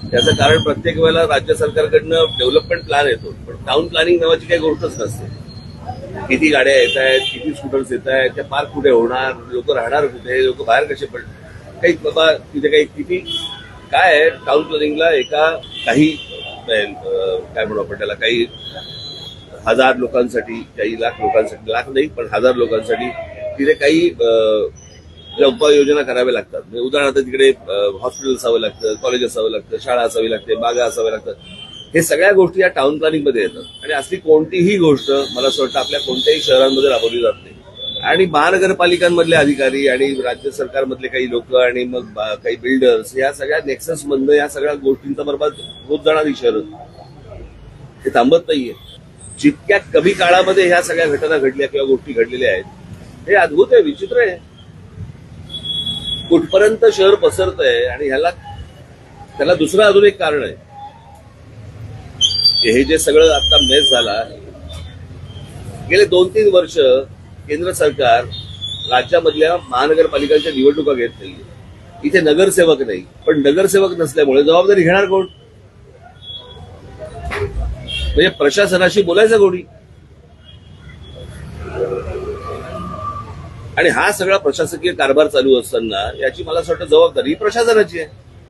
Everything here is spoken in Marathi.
त्याचं कारण प्रत्येक वेळेला राज्य सरकारकडनं डेव्हलपमेंट प्लॅन येतो, पण टाउन प्लॅनिंग नावाची काही गोष्टच नसते. किती गाड्या येत आहेत, किती स्कूटर्स येत आहेत, त्या पार्क कुठे होणार, लोक राहणार कुठे, लोक बाहेर कसे पडणार, काही बाबा तिथे काही किती काय आहे टाउन प्लॅनिंगला. काही काय म्हणू आपण त्याला, काही हजार लोकांसाठी, काही लाख लोकांसाठी, लाख नाही पण हजार लोकांसाठी तिथे काही उपाययोजना कराव्या लागतात. म्हणजे उदाहरणार्थ तिकडे हॉस्पिटल असावं लागतं, कॉलेज असावं लागतं, शाळा असावी लागते, बागा असाव्या लागतात. हे सगळ्या गोष्टी या टाउन प्लॅनिंग मध्ये येतात. आणि असली कोणतीही गोष्ट मला असं वाटतं आपल्या कोणत्याही शहरांमध्ये राबवली जात नाही. आणि महानगरपालिकांमधले अधिकारी आणि राज्य सरकारमधले काही लोक आणि मग काही बिल्डर्स, या सगळ्या नेक्सस मधनं या सगळ्या गोष्टींचा बरबाद होत जाणारी शहरं, हे थांबत नाहीये. जितक्या कमी काळामध्ये ह्या सगळ्या घटना घडल्या किंवा गोष्टी घडलेल्या आहेत, हे अद्भुत आहे, विचित्र आहे. कुठपर्यंत शहर पसरत आहे. आणि त्याला दुसरं अजून एक कारण आहे. हे जे सगळं आता मेस झाला, गेले 2-3 वर्ष केंद्र सरकार राज्यामधल्या महानगरपालिकांच्या निवडणुका घेत नाहीये. इथे नगरसेवक नाही, पण नगरसेवक नसल्यामुळे जबाबदारी घेणार कोण? म्हणजे प्रशासनाशी बोलायचं कोणी? आणि हा सगळा प्रशासकीय कारभार चालू असताना याची मला असं वाटतं जबाबदारी प्रशासनाची आहे.